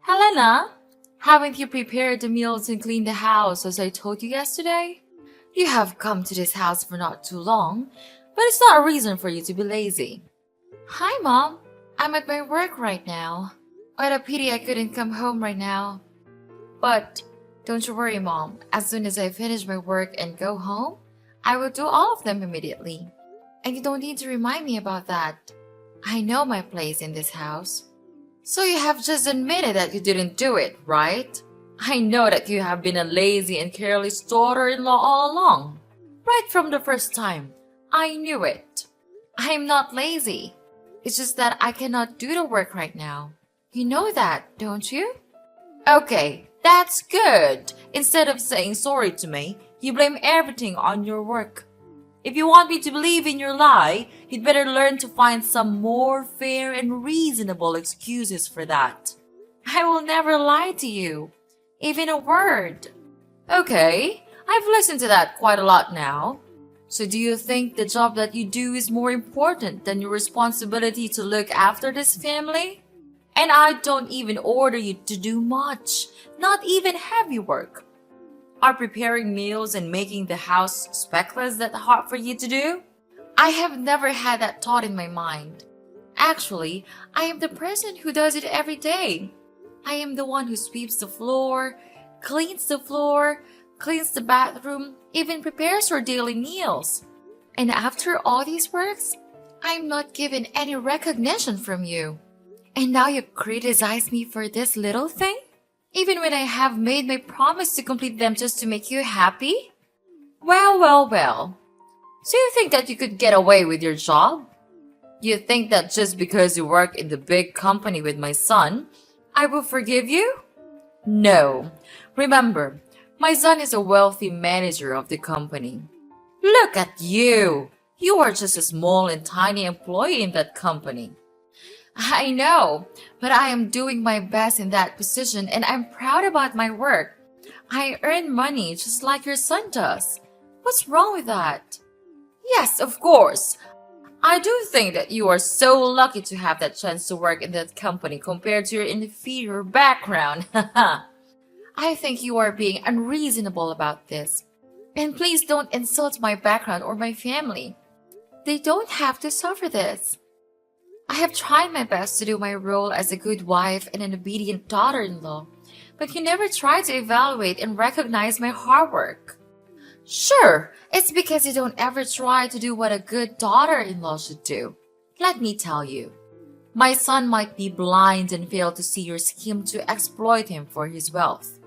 Helena, haven't you prepared the meals and cleaned the house as I told you yesterday? You have come to this house for not too long, but it's not a reason for you to be lazy. Hi, Mom. I'm at my work right now. What a pity I couldn't come home right now. But don't you worry, Mom. As soon as I finish my work and go home, I will do all of them immediately. And you don't need to remind me about that. I know my place in this house. So you have just admitted that you didn't do it, right? I know that you have been a lazy and careless daughter-in-law all along. Right from the first time. I knew it. I'm not lazy. It's just that I cannot do the work right now. You know that, don't you? Okay, that's good. Instead of saying sorry to me, you blame everything on your work. If you want me to believe in your lie, you'd better learn to find some more fair and reasonable excuses for that. I will never lie to you, even a word. Okay, I've listened to that quite a lot now. So do you think the job that you do is more important than your responsibility to look after this family? And I don't even order you to do much, not even heavy work. Are preparing meals and making the house speckless that hard for you to do? I have never had that thought in my mind. Actually, I am the person who does it every day. I am the one who sweeps the floor, cleans the bathroom, even prepares your daily meals. And after all these works, I'm not given any recognition from you. And now you criticize me for this little thing? Even when I have made my promise to complete them just to make you happy? Well. So you think that you could get away with your job? You think that just because you work in the big company with my son, I will forgive you? No. Remember, my son is a wealthy manager of the company. Look at you! You are just a small and tiny employee in that company. I know, but I am doing my best in that position and I'm proud about my work. I earn money just like your son does. What's wrong with that? Yes, of course. I do think that you are so lucky to have that chance to work in that company compared to your inferior background. I think you are being unreasonable about this. And please don't insult my background or my family. They don't have to suffer this. I have tried my best to do my role as a good wife and an obedient daughter-in-law, but you never try to evaluate and recognize my hard work. Sure, it's because you don't ever try to do what a good daughter-in-law should do. Let me tell you, my son might be blind and fail to see your scheme to exploit him for his wealth.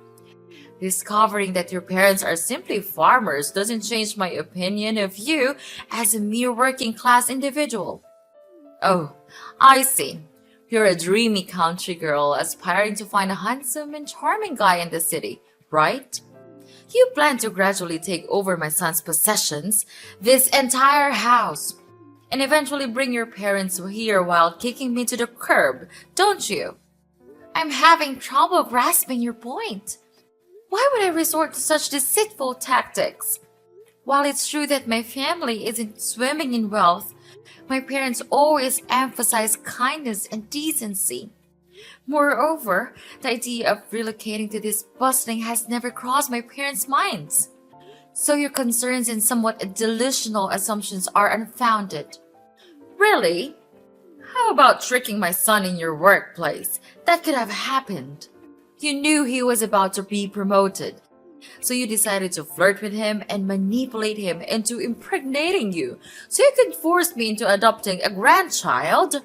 Discovering that your parents are simply farmers doesn't change my opinion of you as a mere working-class individual. Oh, I see. You're a dreamy country girl aspiring to find a handsome and charming guy in the city, right? You plan to gradually take over my son's possessions, this entire house, and eventually bring your parents here while kicking me to the curb, don't you? I'm having trouble grasping your point. Why would I resort to such deceitful tactics? While it's true that my family isn't swimming in wealth, my parents always emphasize kindness and decency. Moreover, the idea of relocating to this bustling has never crossed my parents' minds. So your concerns and somewhat delusional assumptions are unfounded. Really? How about tricking my son in your workplace? That could have happened. You knew he was about to be promoted. So you decided to flirt with him and manipulate him into impregnating you so you could force me into adopting a grandchild?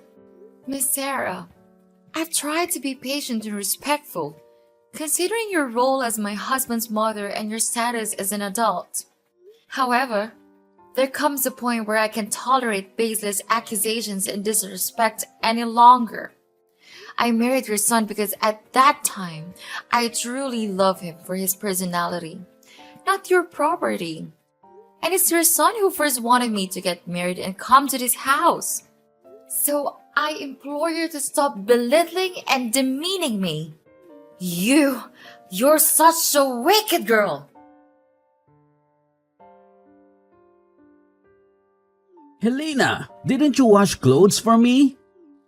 Miss Sarah, I've tried to be patient and respectful, considering your role as my husband's mother and your status as an adult. However, there comes a point where I can tolerate baseless accusations and disrespect any longer. I married your son because at that time, I truly love him for his personality, not your property. And it's your son who first wanted me to get married and come to this house. So I implore you to stop belittling and demeaning me. You're such a wicked girl. Helena, didn't you wash clothes for me?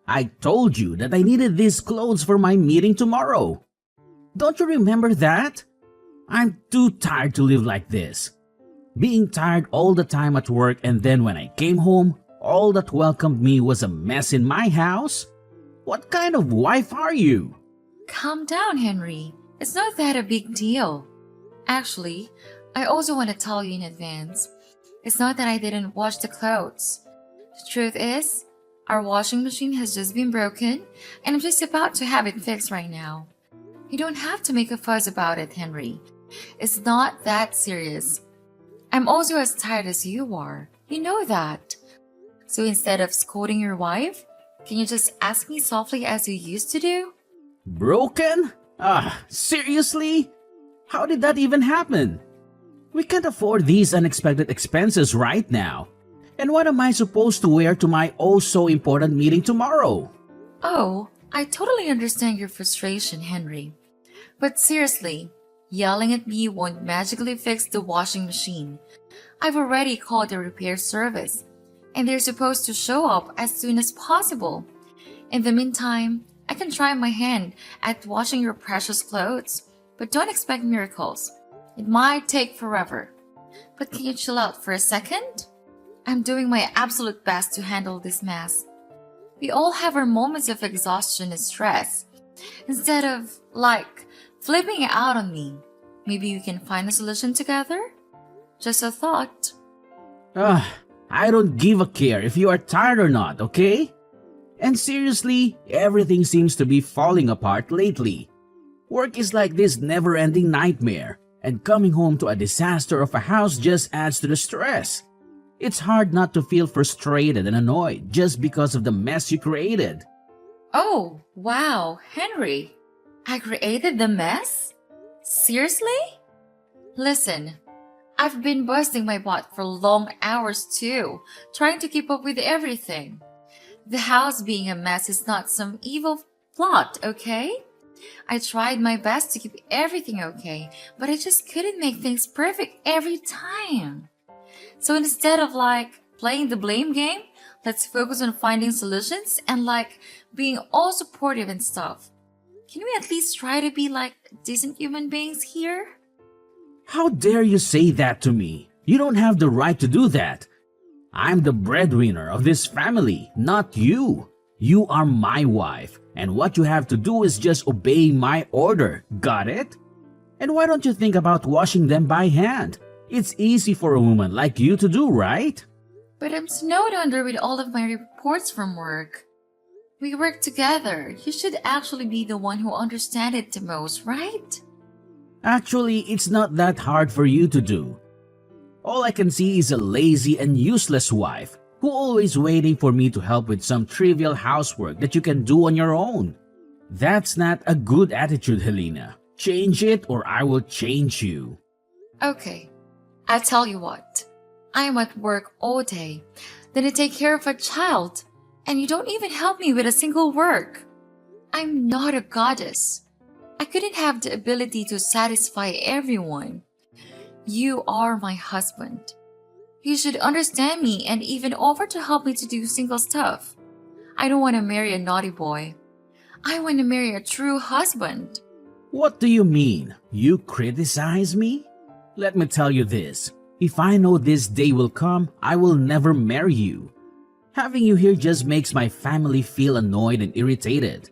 I told you that I needed these clothes for my meeting tomorrow. Don't you remember that? I'm too tired to live like this. Being tired all the time at work, and then when I came home, all that welcomed me was a mess in my house? What kind of wife are you? Calm down, Henry. It's not that a big deal. Actually, I also want to tell you in advance. It's not that I didn't wash the clothes. The truth is, our washing machine has just been broken, and I'm just about to have it fixed right now. You don't have to make a fuss about it, Henry. It's not that serious. I'm also as tired as you are. You know that. So instead of scolding your wife, can you just ask me softly as you used to do? Broken? Seriously? How did that even happen? We can't afford these unexpected expenses right now. And what am I supposed to wear to my oh so important meeting tomorrow? Oh, I totally understand your frustration, Henry. But seriously, yelling at me won't magically fix the washing machine. I've already called the repair service, and they're supposed to show up as soon as possible. In the meantime, I can try my hand at washing your precious clothes, but don't expect miracles. It might take forever. But can you chill out for a second? I'm doing my absolute best to handle this mess. We all have our moments of exhaustion and stress. Instead of, flipping out on me, maybe we can find a solution together? Just a thought. I don't give a care if you are tired or not, okay? And seriously, everything seems to be falling apart lately. Work is like this never-ending nightmare, and coming home to a disaster of a house just adds to the stress. It's hard not to feel frustrated and annoyed just because of the mess you created. Oh, wow, Henry. I created the mess? Seriously? Listen, I've been busting my butt for long hours too, trying to keep up with everything. The house being a mess is not some evil plot, okay? I tried my best to keep everything okay, but I just couldn't make things perfect every time. So instead of playing the blame game, let's focus on finding solutions and being all supportive and stuff. Can we at least try to be decent human beings here? How dare you say that to me? You don't have the right to do that. I'm the breadwinner of this family, not you. You are my wife, and what you have to do is just obey my order. Got it? And why don't you think about washing them by hand? It's easy for a woman like you to do, right? But I'm snowed under with all of my reports from work. We work together. You should actually be the one who understands it the most, right? Actually, it's not that hard for you to do. All I can see is a lazy and useless wife who always waiting for me to help with some trivial housework that you can do on your own. That's not a good attitude, Helena. Change it or I will change you. Okay, I'll tell you what. I am at work all day, then I take care of a child, and you don't even help me with a single work. I'm not a goddess. I couldn't have the ability to satisfy everyone. You are my husband. You should understand me and even offer to help me to do single stuff. I don't want to marry a naughty boy. I want to marry a true husband. What do you mean? You criticize me? Let me tell you this. If I know this day will come, I will never marry you. Having you here just makes my family feel annoyed and irritated.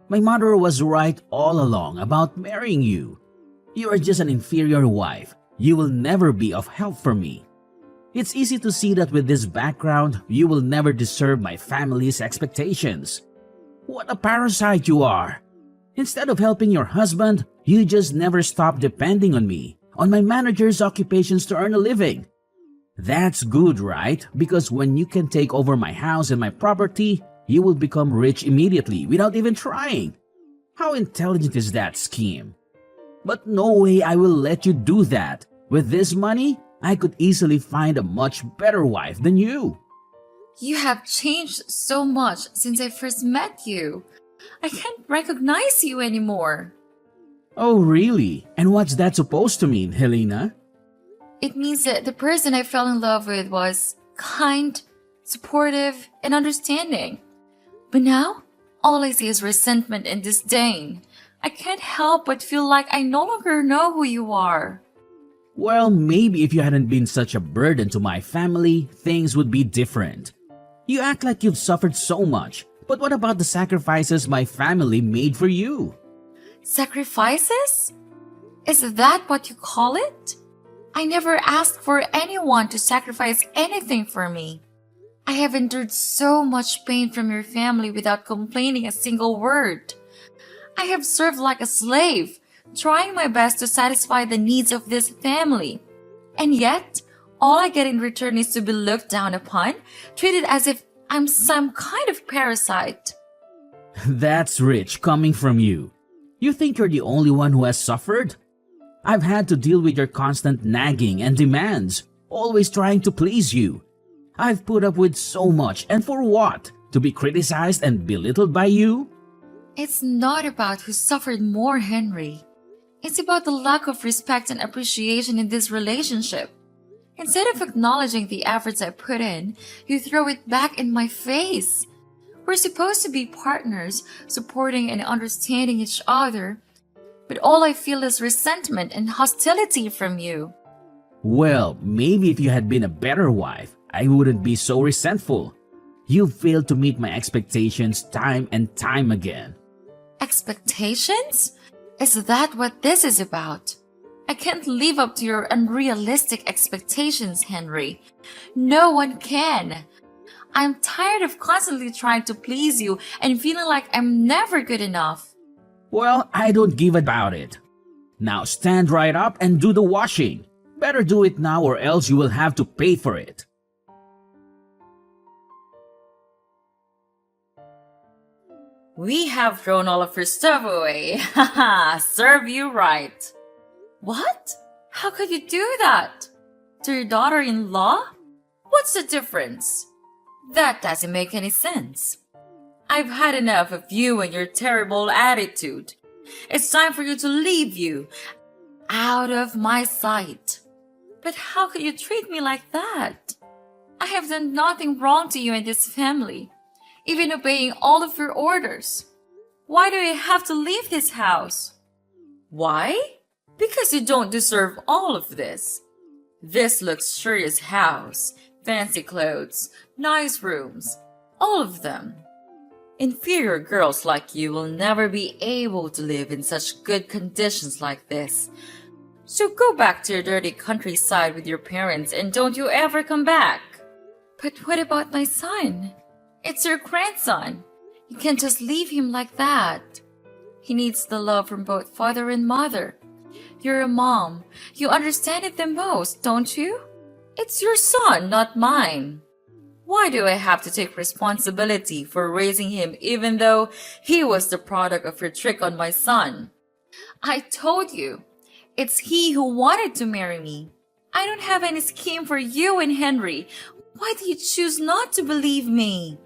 My mother was right all along about marrying you. You are just an inferior wife. You will never be of help for me. It's easy to see that with this background, you will never deserve my family's expectations. What a parasite you are! Instead of helping your husband, you just never stop depending on me, on my manager's occupations to earn a living. That's good, right? Because when you can take over my house and my property, you will become rich immediately without even trying. How intelligent is that scheme? But no way I will let you do that. With this money, I could easily find a much better wife than you. You have changed so much since I first met you. I can't recognize you anymore. Oh, really? And what's that supposed to mean, Helena? It means that the person I fell in love with was kind, supportive, and understanding. But now, all I see is resentment and disdain. I can't help but feel like I no longer know who you are. Well, maybe if you hadn't been such a burden to my family, things would be different. You act like you've suffered so much, but what about the sacrifices my family made for you? Sacrifices? Is that what you call it? I never asked for anyone to sacrifice anything for me. I have endured so much pain from your family without complaining a single word. I have served like a slave, trying my best to satisfy the needs of this family. And yet, all I get in return is to be looked down upon, treated as if I'm some kind of parasite. That's rich coming from you. You think you're the only one who has suffered? I've had to deal with your constant nagging and demands, always trying to please you. I've put up with so much, and for what? To be criticized and belittled by you? It's not about who suffered more, Henry. It's about the lack of respect and appreciation in this relationship. Instead of acknowledging the efforts I put in, you throw it back in my face. We're supposed to be partners, supporting and understanding each other, but all I feel is resentment and hostility from you. Well, maybe if you had been a better wife, I wouldn't be so resentful. You failed to meet my expectations time and time again. Expectations? Is that what this is about? I can't live up to your unrealistic expectations, Henry. No one can. I'm tired of constantly trying to please you and feeling like I'm never good enough. Well, I don't give about it. Now stand right up and do the washing. Better do it now or else you will have to pay for it. We have thrown all of your stuff away. Haha, serve you right. What? How could you do that? To your daughter-in-law? What's the difference? That doesn't make any sense. I've had enough of you and your terrible attitude. It's time for you to leave you out of my sight. But how could you treat me like that? I have done nothing wrong to you and this family, even obeying all of your orders. Why do I have to leave this house? Why? Because you don't deserve all of this. This luxurious house, fancy clothes, nice rooms, all of them. Inferior girls like you will never be able to live in such good conditions like this. So go back to your dirty countryside with your parents and don't you ever come back. But what about my son? It's your grandson. You can't just leave him like that. He needs the love from both father and mother. You're a mom. You understand it the most, don't you? It's your son, not mine. Why do I have to take responsibility for raising him even though he was the product of your trick on my son? I told you, it's he who wanted to marry me. I don't have any scheme for you and Henry. Why do you choose not to believe me?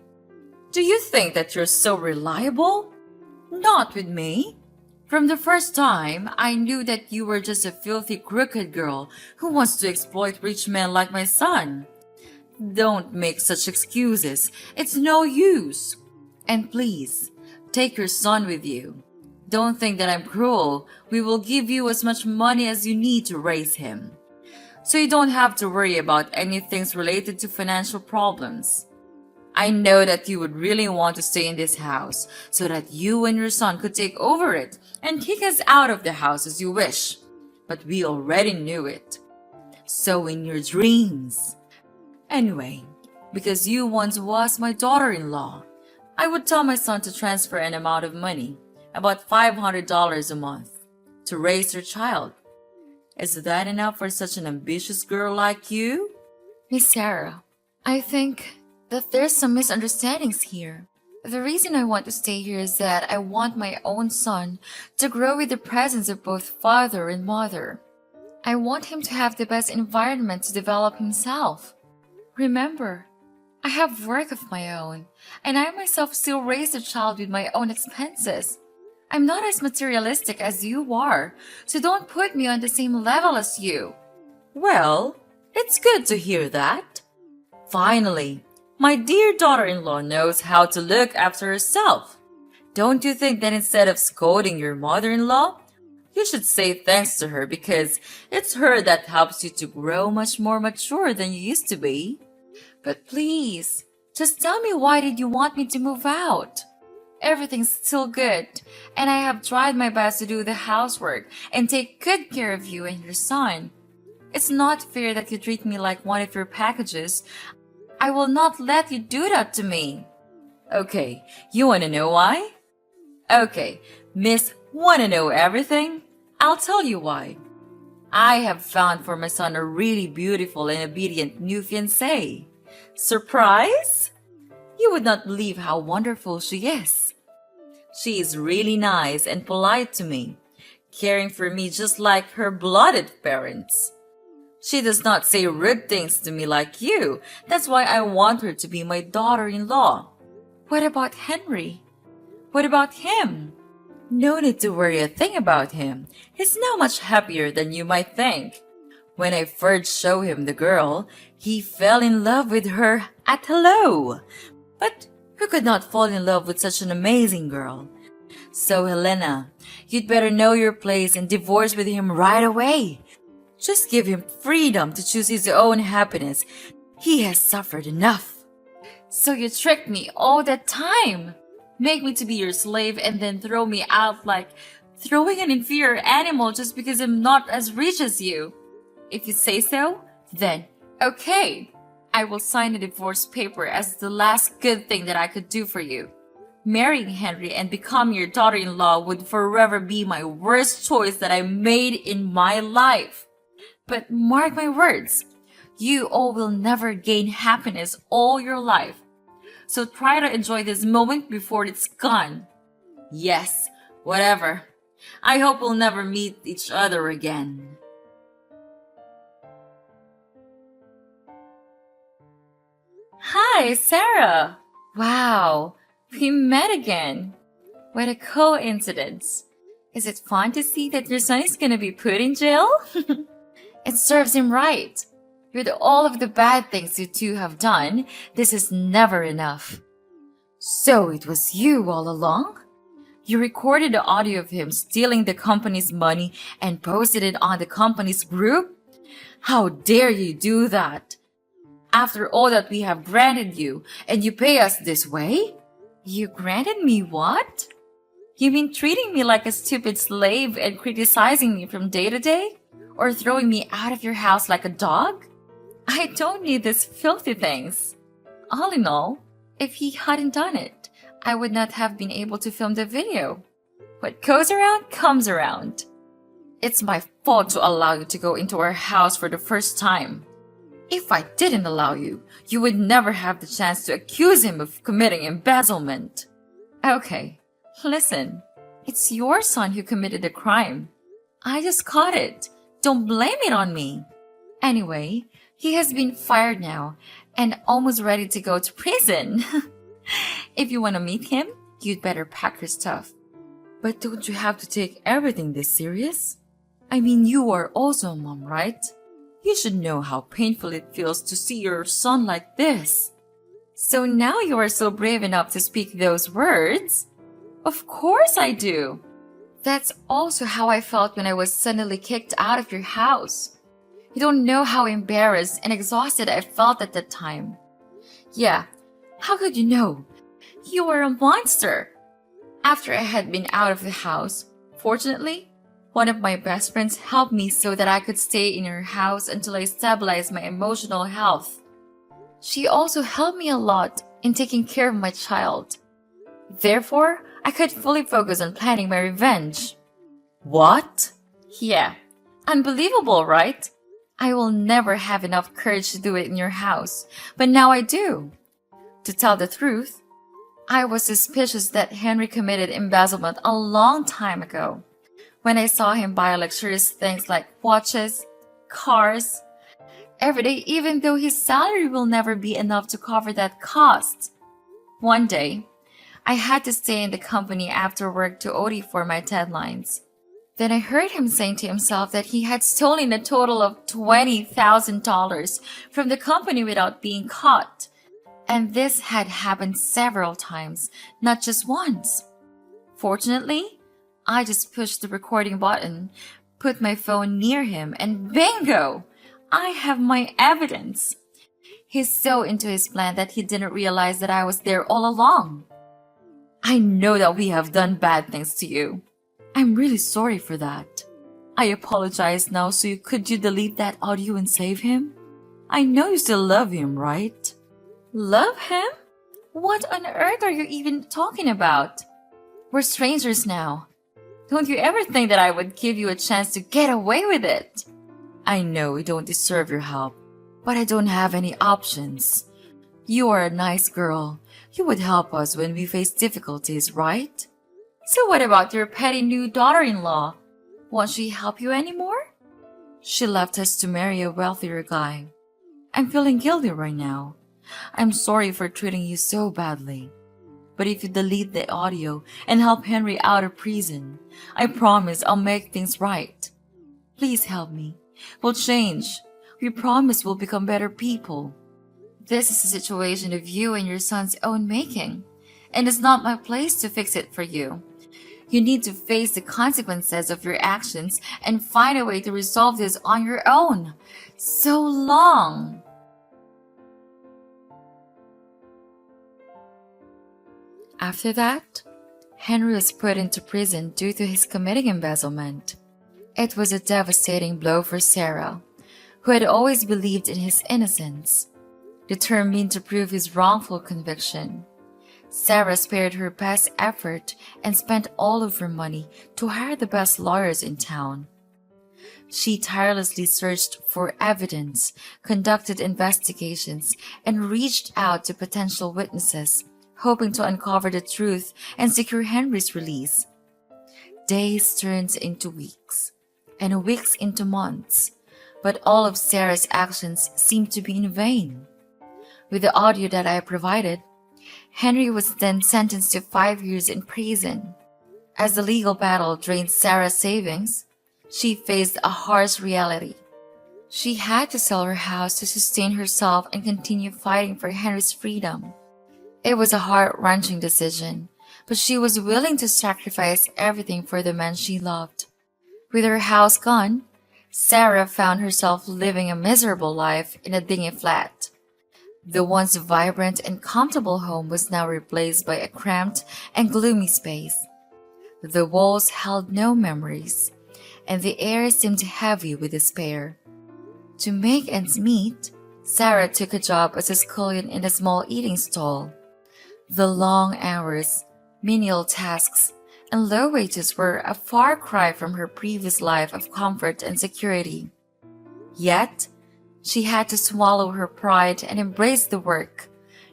Do you think that you're so reliable? Not with me. From the first time, I knew that you were just a filthy, crooked girl who wants to exploit rich men like my son. Don't make such excuses. It's no use. And please, take your son with you. Don't think that I'm cruel. We will give you as much money as you need to raise him. So you don't have to worry about anything related to financial problems. I know that you would really want to stay in this house so that you and your son could take over it and kick us out of the house as you wish. But we already knew it. So in your dreams. Anyway, because you once was my daughter-in-law, I would tell my son to transfer an amount of money, about $500 a month, to raise your child. Is that enough for such an ambitious girl like you? Miss Sarah, I think that there's some misunderstandings here. The reason I want to stay here is that I want my own son to grow with the presence of both father and mother. I want him to have the best environment to develop himself. Remember, I have work of my own, and I myself still raise the child with my own expenses. I'm not as materialistic as you are, so don't put me on the same level as you. Well, it's good to hear that. Finally, My dear daughter-in-law knows how to look after herself. Don't you think that instead of scolding your mother-in-law, you should say thanks to her because it's her that helps you to grow much more mature than you used to be? But please, just tell me, why did you want me to move out? Everything's still good, and I have tried my best to do the housework and take good care of you and your son. It's not fair that you treat me like one of your packages. I will not let you do that to me. Okay, you want to know why? Okay, Miss Wanna Know Everything? I'll tell you why. I have found for my son a really beautiful and obedient new fiancée. Surprise? You would not believe how wonderful she is. She is really nice and polite to me, caring for me just like her blooded parents. She does not say rude things to me like you. That's why I want her to be my daughter-in-law. What about Henry? What about him? No need to worry a thing about him. He's now much happier than you might think. When I first showed him the girl, he fell in love with her at hello. But who could not fall in love with such an amazing girl? So Helena, you'd better know your place and divorce with him right away. Just give him freedom to choose his own happiness. He has suffered enough. So you tricked me all that time. Make me to be your slave and then throw me out like throwing an inferior animal just because I'm not as rich as you. If you say so, then okay. I will sign a divorce paper as the last good thing that I could do for you. Marrying Henry and becoming your daughter-in-law would forever be my worst choice that I made in my life. But mark my words, you all will never gain happiness all your life. So try to enjoy this moment before it's gone. Yes, whatever. I hope we'll never meet each other again. Hi, Sarah. Wow, we met again. What a coincidence. Is it fun to see that your son is gonna be put in jail? It serves him right. With all of the bad things you two have done, this is never enough. So it was you all along? You recorded the audio of him stealing the company's money and posted it on the company's group? How dare you do that? After all that we have granted you, and you pay us this way? You granted me what? You mean treating me like a stupid slave and criticizing me from day to day? Or throwing me out of your house like a dog? I don't need these filthy things. All in all, if he hadn't done it, I would not have been able to film the video. What goes around comes around. It's my fault to allow you to go into our house for the first time. If I didn't allow you, you would never have the chance to accuse him of committing embezzlement. Okay, listen. It's your son who committed the crime. I just caught it. Don't blame it on me. Anyway, he has been fired now and almost ready to go to prison. If you want to meet him, you'd better pack your stuff. But don't you have to take everything this serious? I mean, you are also a mom, right? You should know how painful it feels to see your son like this. So now you are so brave enough to speak those words? Of course I do. That's also how I felt when I was suddenly kicked out of your house. You don't know how embarrassed and exhausted I felt at that time. Yeah, how could you know? You are a monster. After I had been out of the house, fortunately, one of my best friends helped me so that I could stay in her house until I stabilized my emotional health. She also helped me a lot in taking care of my child. Therefore, I could fully focus on planning my revenge. What? Yeah, unbelievable, right? I will never have enough courage to do it in your house, but now I do. To tell the truth, I was suspicious that Henry committed embezzlement a long time ago. When I saw him buy luxurious things like watches, cars, every day, even though his salary will never be enough to cover that cost. One day, I had to stay in the company after work to OT for my deadlines. Then I heard him saying to himself that he had stolen a total of $20,000 from the company without being caught. And this had happened several times, not just once. Fortunately, I just pushed the recording button, put my phone near him, and bingo! I have my evidence. He's so into his plan that he didn't realize that I was there all along. I know that we have done bad things to you. I'm really sorry for that. I apologize now, so could you delete that audio and save him? I know you still love him, right? Love him? What on earth are you even talking about? We're strangers now. Don't you ever think that I would give you a chance to get away with it? I know we don't deserve your help, but I don't have any options. You are a nice girl. You would help us when we face difficulties, right? So what about your petty new daughter-in-law? Won't she help you anymore? She left us to marry a wealthier guy. I'm feeling guilty right now. I'm sorry for treating you so badly. But if you delete the audio and help Henry out of prison, I promise I'll make things right. Please help me. We'll change. We promise we'll become better people. This is a situation of you and your son's own making, and it's not my place to fix it for you. You need to face the consequences of your actions and find a way to resolve this on your own. So long! After that, Henry was put into prison due to his committing embezzlement. It was a devastating blow for Sarah, who had always believed in his innocence. Determined to prove his wrongful conviction, Sarah spared her best effort and spent all of her money to hire the best lawyers in town. She tirelessly searched for evidence, conducted investigations, and reached out to potential witnesses, hoping to uncover the truth and secure Henry's release. Days turned into weeks, and weeks into months, but all of Sarah's actions seemed to be in vain. With the audio that I provided, Henry was then sentenced to 5 years in prison. As the legal battle drained Sarah's savings, she faced a harsh reality. She had to sell her house to sustain herself and continue fighting for Henry's freedom. It was a heart-wrenching decision, but she was willing to sacrifice everything for the man she loved. With her house gone, Sarah found herself living a miserable life in a dingy flat. The once vibrant and comfortable home was now replaced by a cramped and gloomy space. The walls held no memories, and the air seemed heavy with despair. To make ends meet, Sarah took a job as a scullion in a small eating stall. The long hours, menial tasks, and low wages were a far cry from her previous life of comfort and security. Yet, she had to swallow her pride and embrace the work,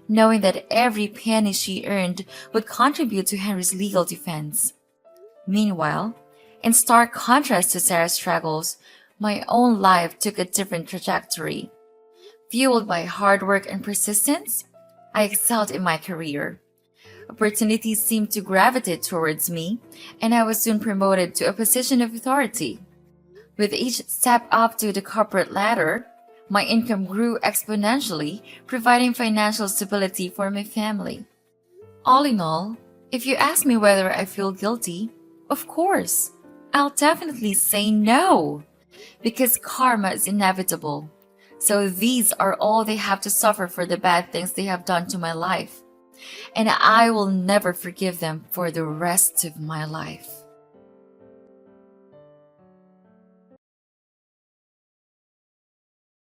knowing that every penny she earned would contribute to Henry's legal defense. Meanwhile, in stark contrast to Sarah's struggles, my own life took a different trajectory. Fueled by hard work and persistence, I excelled in my career. Opportunities seemed to gravitate towards me, and I was soon promoted to a position of authority. With each step up to the corporate ladder, my income grew exponentially, providing financial stability for my family. All in all, if you ask me whether I feel guilty, of course, I'll definitely say no, because karma is inevitable. So these are all they have to suffer for the bad things they have done to my life. And I will never forgive them for the rest of my life.